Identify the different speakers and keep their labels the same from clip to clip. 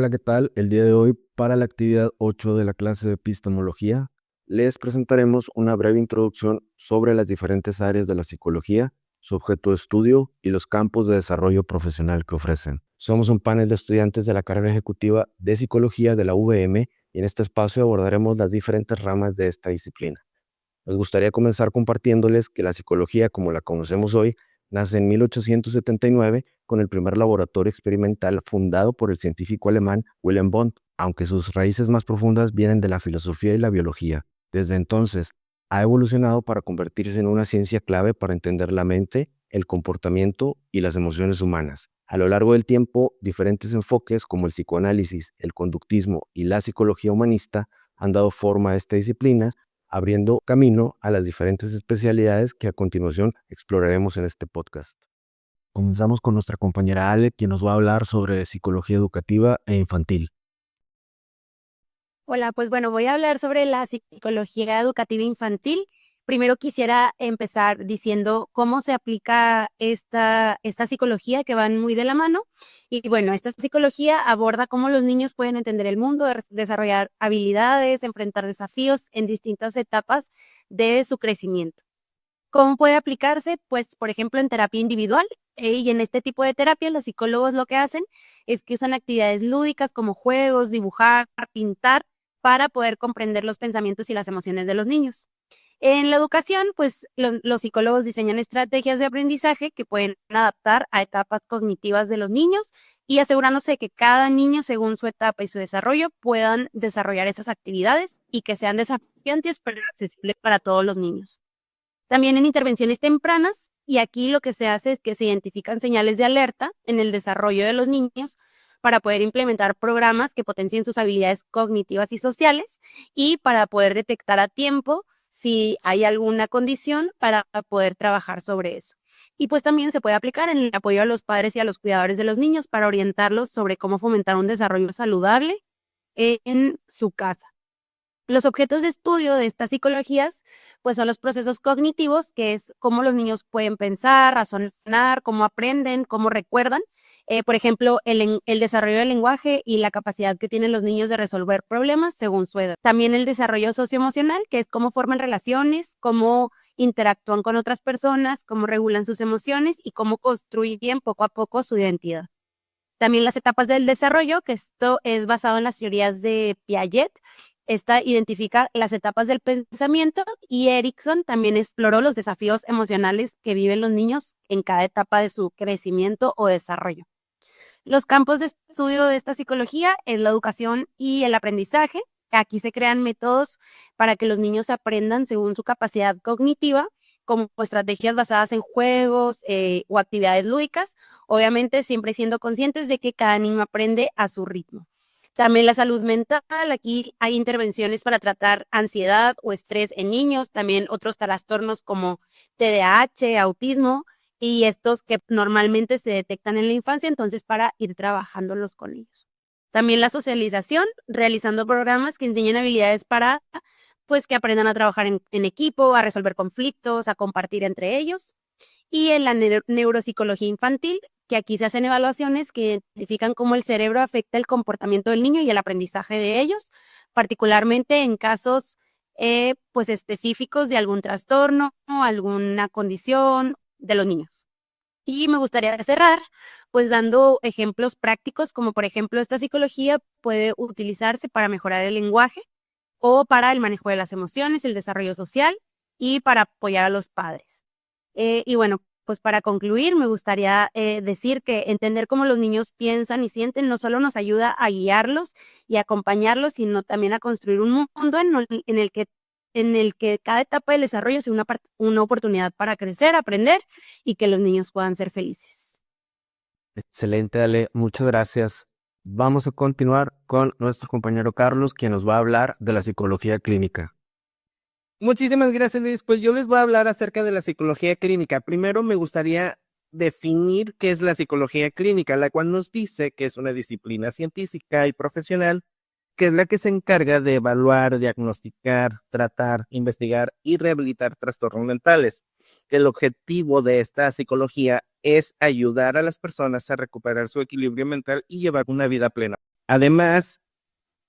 Speaker 1: Hola, ¿qué tal? El día de hoy, para la actividad 8 de la clase de epistemología, les presentaremos una breve introducción sobre las diferentes áreas de la psicología, su objeto de estudio y los campos de desarrollo profesional que ofrecen. Somos un panel de estudiantes de la carrera ejecutiva de psicología de la UVM y en este espacio abordaremos las diferentes ramas de esta disciplina. Nos gustaría comenzar compartiéndoles que la psicología, como la conocemos hoy, nace en 1879 con el primer laboratorio experimental fundado por el científico alemán Wilhelm Wundt, aunque sus raíces más profundas vienen de la filosofía y la biología. Desde entonces, ha evolucionado para convertirse en una ciencia clave para entender la mente, el comportamiento y las emociones humanas. A lo largo del tiempo, diferentes enfoques como el psicoanálisis, el conductismo y la psicología humanista han dado forma a esta disciplina, abriendo camino a las diferentes especialidades que a continuación exploraremos en este podcast. Comenzamos con nuestra compañera Ale, quien nos va a hablar sobre psicología educativa e infantil.
Speaker 2: Hola, pues bueno, voy a hablar sobre la psicología educativa infantil. Primero quisiera empezar diciendo cómo se aplica esta psicología, que van muy de la mano. Y bueno, esta psicología aborda cómo los niños pueden entender el mundo, desarrollar habilidades, enfrentar desafíos en distintas etapas de su crecimiento. ¿Cómo puede aplicarse? Pues, por ejemplo, en terapia individual. Y en este tipo de terapia, los psicólogos lo que hacen es que usan actividades lúdicas como juegos, dibujar, pintar, para poder comprender los pensamientos y las emociones de los niños. En la educación, pues los psicólogos diseñan estrategias de aprendizaje que pueden adaptar a etapas cognitivas de los niños y asegurándose de que cada niño, según su etapa y su desarrollo, puedan desarrollar esas actividades y que sean desafiantes pero accesibles para todos los niños. También en intervenciones tempranas, y aquí lo que se hace es que se identifican señales de alerta en el desarrollo de los niños para poder implementar programas que potencien sus habilidades cognitivas y sociales y para poder detectar a tiempo si hay alguna condición para poder trabajar sobre eso. Y pues también se puede aplicar en el apoyo a los padres y a los cuidadores de los niños para orientarlos sobre cómo fomentar un desarrollo saludable en su casa. Los objetos de estudio de estas psicologías, pues son los procesos cognitivos, que es cómo los niños pueden pensar, razonar, cómo aprenden, cómo recuerdan. Por ejemplo, el desarrollo del lenguaje y la capacidad que tienen los niños de resolver problemas según su edad. También el desarrollo socioemocional, que es cómo forman relaciones, cómo interactúan con otras personas, cómo regulan sus emociones y cómo construyen poco a poco su identidad. También las etapas del desarrollo, que esto es basado en las teorías de Piaget. Esta identifica las etapas del pensamiento y Erikson también exploró los desafíos emocionales que viven los niños en cada etapa de su crecimiento o desarrollo. Los campos de estudio de esta psicología es la educación y el aprendizaje. Aquí se crean métodos para que los niños aprendan según su capacidad cognitiva, como estrategias basadas en juegos o actividades lúdicas, obviamente siempre siendo conscientes de que cada niño aprende a su ritmo. También la salud mental, aquí hay intervenciones para tratar ansiedad o estrés en niños, también otros trastornos como TDAH, autismo, y estos que normalmente se detectan en la infancia, entonces para ir trabajándolos con ellos. También la socialización, realizando programas que enseñen habilidades para, pues, que aprendan a trabajar en equipo, a resolver conflictos, a compartir entre ellos. Y en la neuropsicología infantil, que aquí se hacen evaluaciones que identifican cómo el cerebro afecta el comportamiento del niño y el aprendizaje de ellos, particularmente en casos pues específicos de algún trastorno o alguna condición de los niños. Y me gustaría cerrar pues dando ejemplos prácticos, como por ejemplo esta psicología puede utilizarse para mejorar el lenguaje o para el manejo de las emociones, el desarrollo social y para apoyar a los padres. Y bueno, pues para concluir, me gustaría decir que entender cómo los niños piensan y sienten no solo nos ayuda a guiarlos y acompañarlos, sino también a construir un mundo en el que cada etapa del desarrollo sea una oportunidad para crecer, aprender y que los niños puedan ser felices.
Speaker 1: Excelente, Ale. Muchas gracias. Vamos a continuar con nuestro compañero Carlos, quien nos va a hablar de la psicología clínica.
Speaker 3: Muchísimas gracias, Luis. Pues yo les voy a hablar acerca de la psicología clínica. Primero me gustaría definir qué es la psicología clínica, la cual nos dice que es una disciplina científica y profesional, que es la que se encarga de evaluar, diagnosticar, tratar, investigar y rehabilitar trastornos mentales. El objetivo de esta psicología es ayudar a las personas a recuperar su equilibrio mental y llevar una vida plena. Además,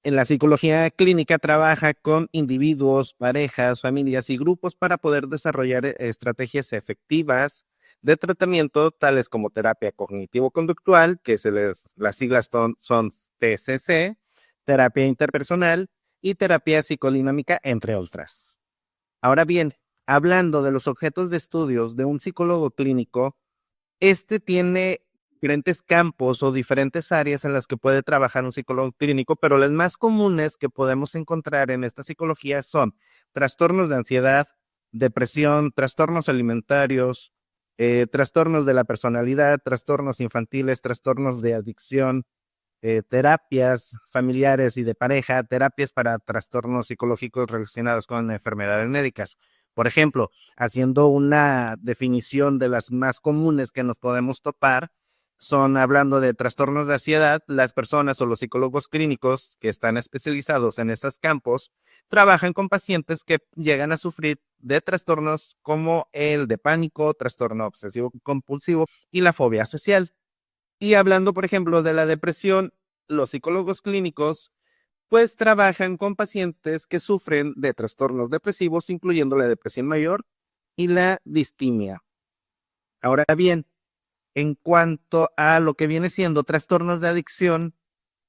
Speaker 3: en la psicología clínica trabaja con individuos, parejas, familias y grupos para poder desarrollar estrategias efectivas de tratamiento, tales como terapia cognitivo-conductual, que las siglas son TCC, terapia interpersonal y terapia psicodinámica, entre otras. Ahora bien, hablando de los objetos de estudios de un psicólogo clínico, este tiene diferentes campos o diferentes áreas en las que puede trabajar un psicólogo clínico, pero las más comunes que podemos encontrar en esta psicología son trastornos de ansiedad, depresión, trastornos alimentarios, trastornos de la personalidad, trastornos infantiles, trastornos de adicción, terapias familiares y de pareja, terapias para trastornos psicológicos relacionados con enfermedades médicas. Por ejemplo, haciendo una definición de las más comunes que nos podemos topar, son hablando de trastornos de ansiedad, las personas o los psicólogos clínicos que están especializados en esos campos trabajan con pacientes que llegan a sufrir de trastornos como el de pánico, trastorno obsesivo compulsivo y la fobia social. Y hablando, por ejemplo, de la depresión, los psicólogos clínicos pues trabajan con pacientes que sufren de trastornos depresivos, incluyendo la depresión mayor y la distimia. Ahora bien, en cuanto a lo que viene siendo trastornos de adicción,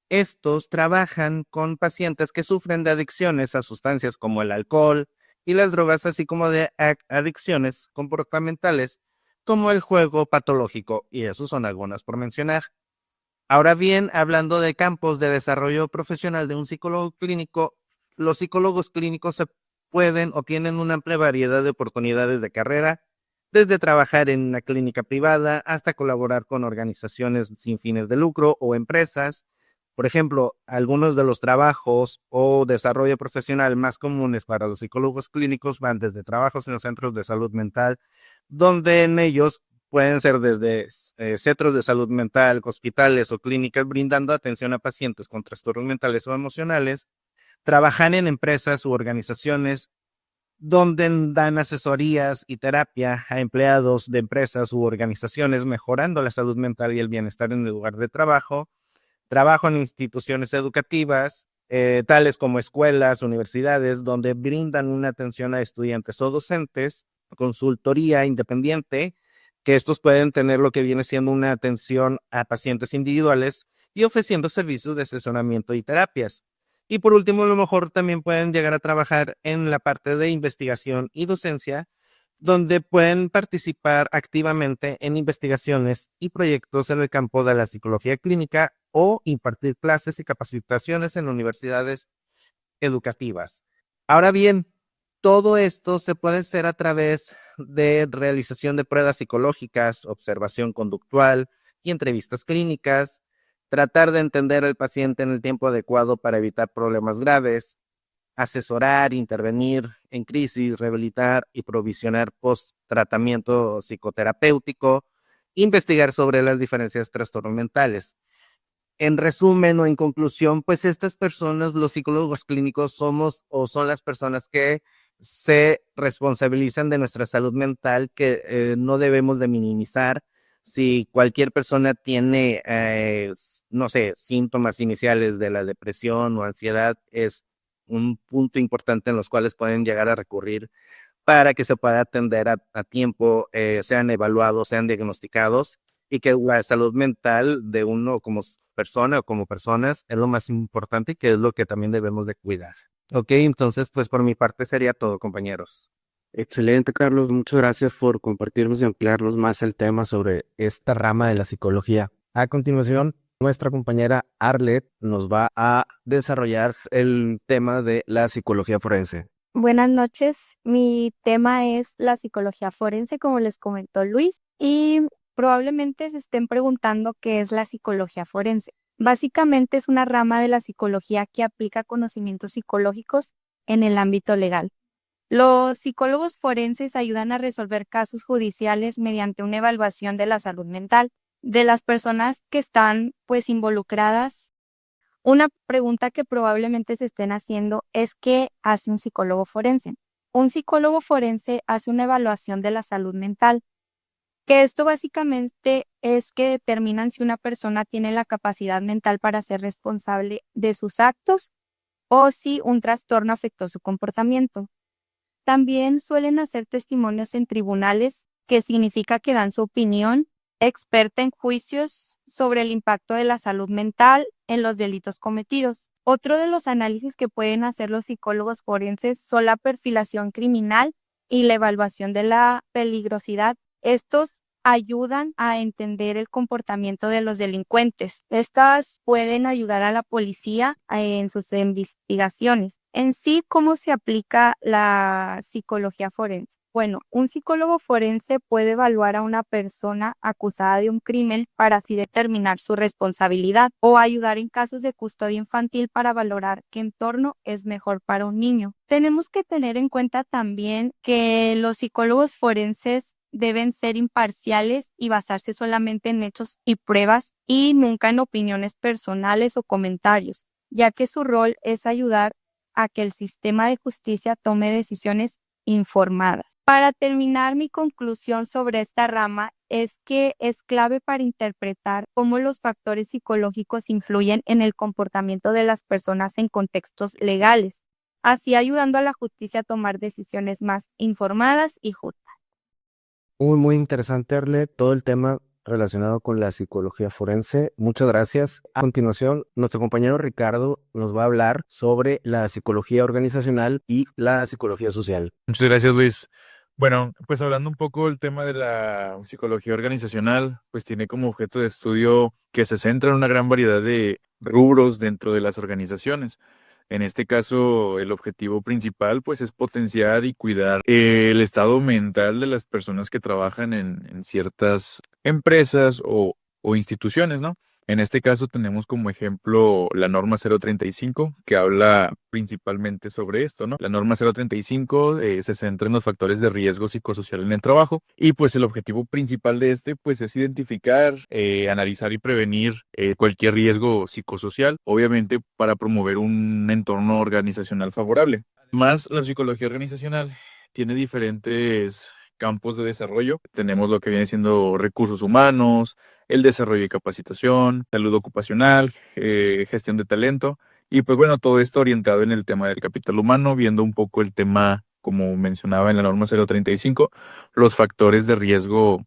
Speaker 3: estos trabajan con pacientes que sufren de adicciones a sustancias como el alcohol y las drogas, así como de adicciones comportamentales como el juego patológico, y esos son algunas por mencionar. Ahora bien, hablando de campos de desarrollo profesional de un psicólogo clínico, los psicólogos clínicos se pueden o tienen una amplia variedad de oportunidades de carrera, desde trabajar en una clínica privada hasta colaborar con organizaciones sin fines de lucro o empresas. Por ejemplo, algunos de los trabajos o desarrollo profesional más comunes para los psicólogos clínicos van desde trabajos en los centros de salud mental, donde en ellos pueden ser desde centros de salud mental, hospitales o clínicas brindando atención a pacientes con trastornos mentales o emocionales, trabajan en empresas u organizaciones donde dan asesorías y terapia a empleados de empresas u organizaciones, mejorando la salud mental y el bienestar en el lugar de trabajo. Trabajo en instituciones educativas, tales como escuelas, universidades, donde brindan una atención a estudiantes o docentes, consultoría independiente, que estos pueden tener lo que viene siendo una atención a pacientes individuales y ofreciendo servicios de asesoramiento y terapias. Y por último, a lo mejor también pueden llegar a trabajar en la parte de investigación y docencia, donde pueden participar activamente en investigaciones y proyectos en el campo de la psicología clínica o impartir clases y capacitaciones en universidades educativas. Ahora bien, todo esto se puede hacer a través de realización de pruebas psicológicas, observación conductual y entrevistas clínicas, tratar de entender al paciente en el tiempo adecuado para evitar problemas graves, asesorar, intervenir en crisis, rehabilitar y provisionar post-tratamiento psicoterapéutico, investigar sobre las diferencias de trastornos mentales. En resumen o en conclusión, pues estas personas, los psicólogos clínicos, somos o son las personas que se responsabilizan de nuestra salud mental, que no debemos de minimizar. Si cualquier persona tiene, no sé, síntomas iniciales de la depresión o ansiedad, es un punto importante en los cuales pueden llegar a recurrir para que se pueda atender a tiempo, sean evaluados, sean diagnosticados, y que la salud mental de uno como persona o como personas es lo más importante y que es lo que también debemos de cuidar. Ok, entonces pues por mi parte sería todo, compañeros.
Speaker 1: Excelente, Carlos. Muchas gracias por compartirnos y ampliarnos más el tema sobre esta rama de la psicología. A continuación, nuestra compañera Arlet nos va a desarrollar el tema de la psicología forense.
Speaker 4: Buenas noches, mi tema es la psicología forense, como les comentó Luis, y probablemente se estén preguntando qué es la psicología forense. Básicamente es una rama de la psicología que aplica conocimientos psicológicos en el ámbito legal. Los psicólogos forenses ayudan a resolver casos judiciales mediante una evaluación de la salud mental de las personas que están pues involucradas. Una pregunta que probablemente se estén haciendo es ¿qué hace un psicólogo forense? Un psicólogo forense hace una evaluación de la salud mental que esto básicamente es que determinan si una persona tiene la capacidad mental para ser responsable de sus actos o si un trastorno afectó su comportamiento. También suelen hacer testimonios en tribunales, que significa que dan su opinión experta en juicios sobre el impacto de la salud mental en los delitos cometidos. Otro de los análisis que pueden hacer los psicólogos forenses son la perfilación criminal y la evaluación de la peligrosidad. Estos ayudan a entender el comportamiento de los delincuentes. Estas pueden ayudar a la policía en sus investigaciones. En sí, ¿cómo se aplica la psicología forense? Bueno, un psicólogo forense puede evaluar a una persona acusada de un crimen para así determinar su responsabilidad o ayudar en casos de custodia infantil para valorar qué entorno es mejor para un niño. Tenemos que tener en cuenta también que los psicólogos forenses deben ser imparciales y basarse solamente en hechos y pruebas y nunca en opiniones personales o comentarios, ya que su rol es ayudar a que el sistema de justicia tome decisiones informadas. Para terminar, mi conclusión sobre esta rama es que es clave para interpretar cómo los factores psicológicos influyen en el comportamiento de las personas en contextos legales, así ayudando a la justicia a tomar decisiones más informadas y justas.
Speaker 1: Muy interesante, Arle, todo el tema relacionado con la psicología forense. Muchas gracias. A continuación, nuestro compañero Ricardo nos va a hablar sobre la psicología organizacional y la psicología social.
Speaker 5: Muchas gracias, Luis. Bueno, pues hablando un poco del tema de la psicología organizacional, pues tiene como objeto de estudio que se centra en una gran variedad de rubros dentro de las organizaciones. En este caso, el objetivo principal, pues, es potenciar y cuidar el estado mental de las personas que trabajan en ciertas empresas o instituciones, ¿no? En este caso tenemos como ejemplo la norma 035, que habla principalmente sobre esto, ¿no? La norma 035 se centra en los factores de riesgo psicosocial en el trabajo y pues el objetivo principal de pues es identificar, analizar y prevenir cualquier riesgo psicosocial, obviamente para promover un entorno organizacional favorable. Además, la psicología organizacional tiene diferentes campos de desarrollo. Tenemos lo que viene siendo recursos humanos, el desarrollo y capacitación, salud ocupacional, gestión de talento y pues bueno, todo esto orientado en el tema del capital humano, viendo un poco el tema, como mencionaba en la norma 035, los factores de riesgo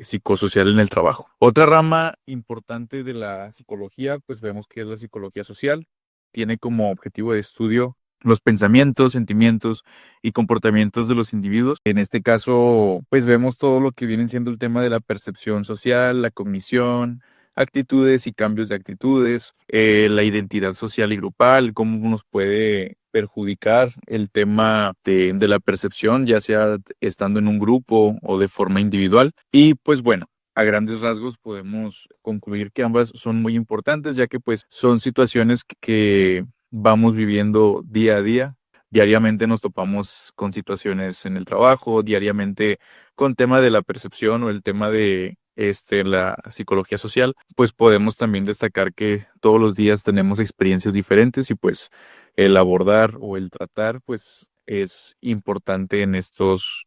Speaker 5: psicosocial en el trabajo. Otra rama importante de la psicología, pues vemos que es la psicología social. Tiene como objetivo de estudio los pensamientos, sentimientos y comportamientos de los individuos. En este caso, pues vemos todo lo que viene siendo el tema de la percepción social, la cognición, actitudes y cambios de actitudes, la identidad social y grupal, cómo nos puede perjudicar el tema de la percepción, ya sea estando en un grupo o de forma individual. Y pues bueno, a grandes rasgos podemos concluir que ambas son muy importantes, ya que pues son situaciones que vamos viviendo día a día. Diariamente nos topamos con situaciones en el trabajo, diariamente con tema de la percepción o el tema de la psicología social, pues podemos también destacar que todos los días tenemos experiencias diferentes y pues el abordar o el tratar pues es importante en estos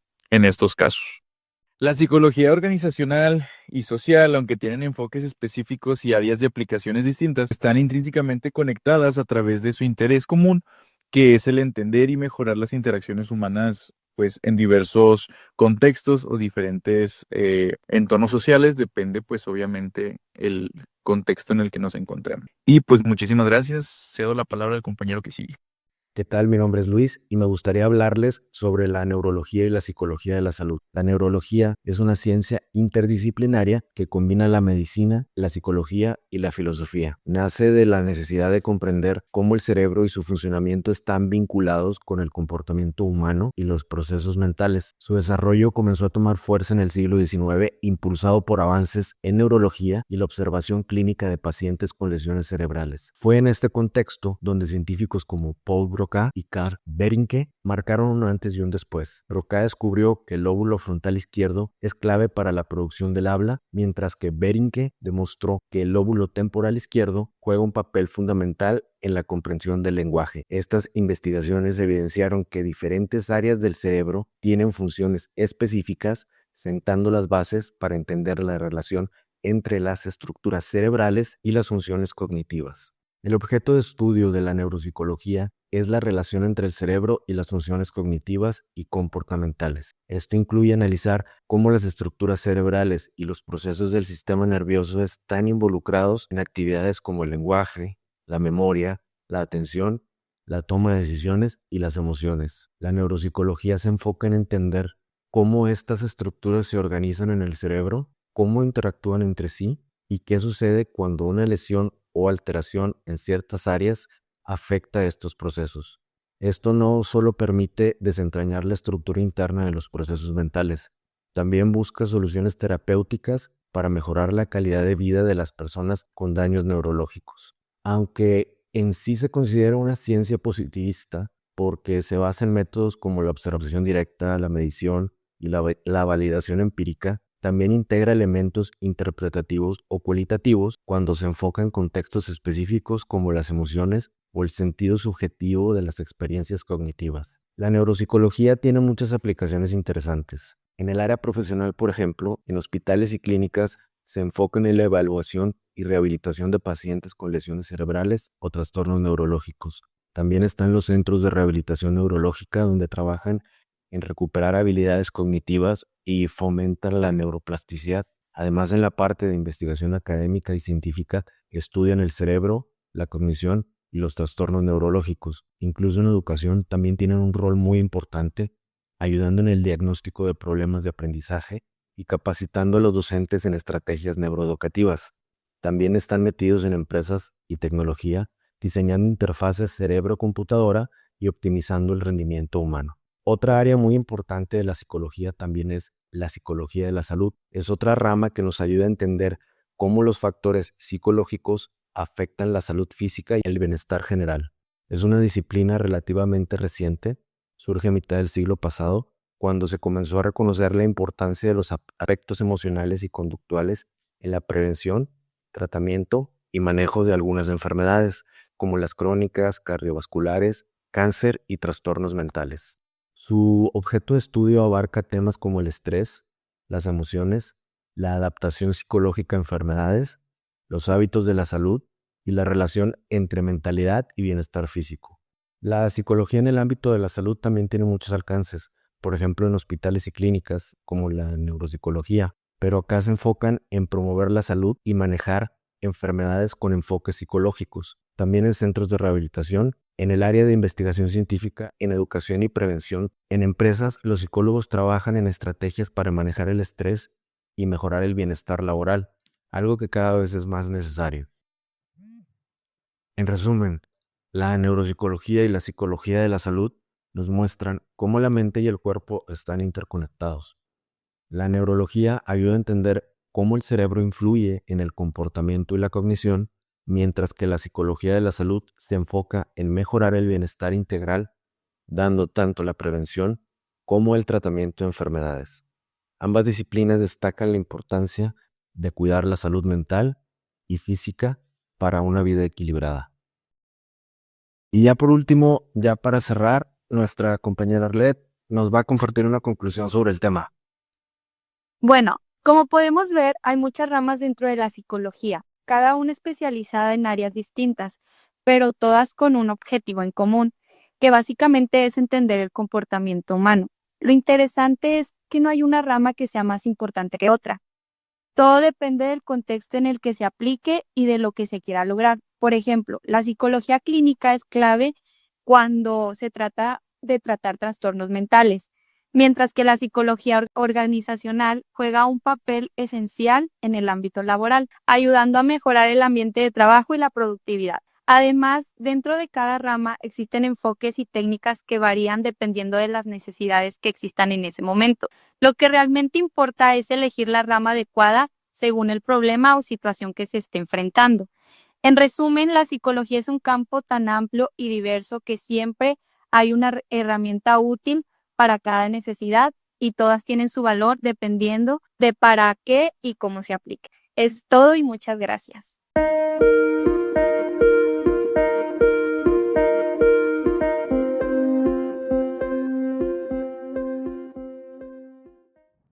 Speaker 5: casos. La psicología organizacional y social, aunque tienen enfoques específicos y áreas de aplicaciones distintas, están intrínsecamente conectadas a través de su interés común, que es el entender y mejorar las interacciones humanas, pues en diversos contextos o diferentes entornos sociales, depende pues obviamente el contexto en el que nos encontramos. Y pues muchísimas gracias, cedo la palabra al compañero que sigue.
Speaker 1: ¿Qué tal? Mi nombre es Luis y me gustaría hablarles sobre la neurología y la psicología de la salud. La neurología es una ciencia interdisciplinaria que combina la medicina, la psicología y la filosofía. Nace de la necesidad de comprender cómo el cerebro y su funcionamiento están vinculados con el comportamiento humano y los procesos mentales. Su desarrollo comenzó a tomar fuerza en el siglo XIX, impulsado por avances en neurología y la observación clínica de pacientes con lesiones cerebrales. Fue en este contexto donde científicos como Paul Broca y Carl Berinke marcaron un antes y un después. Broca descubrió que el lóbulo frontal izquierdo es clave para la producción del habla, mientras que Berinke demostró que el lóbulo temporal izquierdo juega un papel fundamental en la comprensión del lenguaje. Estas investigaciones evidenciaron que diferentes áreas del cerebro tienen funciones específicas sentando las bases para entender la relación entre las estructuras cerebrales y las funciones cognitivas. El objeto de estudio de la neuropsicología es la relación entre el cerebro y las funciones cognitivas y comportamentales. Esto incluye analizar cómo las estructuras cerebrales y los procesos del sistema nervioso están involucrados en actividades como el lenguaje, la memoria, la atención, la toma de decisiones y las emociones. La neuropsicología se enfoca en entender cómo estas estructuras se organizan en el cerebro, cómo interactúan entre sí y qué sucede cuando una lesión o alteración en ciertas áreas afecta a estos procesos. Esto no solo permite desentrañar la estructura interna de los procesos mentales, también busca soluciones terapéuticas para mejorar la calidad de vida de las personas con daños neurológicos. Aunque en sí se considera una ciencia positivista porque se basa en métodos como la observación directa, la medición y la validación empírica, también integra elementos interpretativos o cualitativos cuando se enfoca en contextos específicos como las emociones o el sentido subjetivo de las experiencias cognitivas. La neuropsicología tiene muchas aplicaciones interesantes. En el área profesional, por ejemplo, en hospitales y clínicas se enfoca en la evaluación y rehabilitación de pacientes con lesiones cerebrales o trastornos neurológicos. También están los centros de rehabilitación neurológica donde trabajan en recuperar habilidades cognitivas y fomentan la neuroplasticidad. Además, en la parte de investigación académica y científica, estudian el cerebro, la cognición y los trastornos neurológicos. Incluso en educación también tienen un rol muy importante, ayudando en el diagnóstico de problemas de aprendizaje y capacitando a los docentes en estrategias neuroeducativas. También están metidos en empresas y tecnología, diseñando interfaces cerebro-computadora y optimizando el rendimiento humano. Otra área muy importante de la psicología también es la psicología de la salud. Es otra rama que nos ayuda a entender cómo los factores psicológicos afectan la salud física y el bienestar general. Es una disciplina relativamente reciente, surge a mitad del siglo pasado, cuando se comenzó a reconocer la importancia de los aspectos emocionales y conductuales en la prevención, tratamiento y manejo de algunas enfermedades, como las crónicas, cardiovasculares, cáncer y trastornos mentales. Su objeto de estudio abarca temas como el estrés, las emociones, la adaptación psicológica a enfermedades, los hábitos de la salud y la relación entre mentalidad y bienestar físico. La psicología en el ámbito de la salud también tiene muchos alcances, por ejemplo en hospitales y clínicas, como la neuropsicología, pero acá se enfocan en promover la salud y manejar enfermedades con enfoques psicológicos. También en centros de rehabilitación, en el área de investigación científica, en educación y prevención, en empresas, los psicólogos trabajan en estrategias para manejar el estrés y mejorar el bienestar laboral, algo que cada vez es más necesario. En resumen, la neuropsicología y la psicología de la salud nos muestran cómo la mente y el cuerpo están interconectados. La neurología ayuda a entender cómo el cerebro influye en el comportamiento y la cognición, mientras que la psicología de la salud se enfoca en mejorar el bienestar integral, dando tanto la prevención como el tratamiento de enfermedades. Ambas disciplinas destacan la importancia de cuidar la salud mental y física para una vida equilibrada. Y ya por último, ya para cerrar, nuestra compañera Arlette nos va a compartir una conclusión sobre el tema.
Speaker 4: Bueno, como podemos ver, hay muchas ramas dentro de la psicología, cada una especializada en áreas distintas, pero todas con un objetivo en común, que básicamente es entender el comportamiento humano. Lo interesante es que no hay una rama que sea más importante que otra. Todo depende del contexto en el que se aplique y de lo que se quiera lograr. Por ejemplo, la psicología clínica es clave cuando se trata de tratar trastornos mentales, mientras que la psicología organizacional juega un papel esencial en el ámbito laboral, ayudando a mejorar el ambiente de trabajo y la productividad. Además, dentro de cada rama existen enfoques y técnicas que varían dependiendo de las necesidades que existan en ese momento. Lo que realmente importa es elegir la rama adecuada según el problema o situación que se esté enfrentando. En resumen, la psicología es un campo tan amplio y diverso que siempre hay una herramienta útil para cada necesidad y todas tienen su valor dependiendo de para qué y cómo se aplique. Es todo y muchas gracias.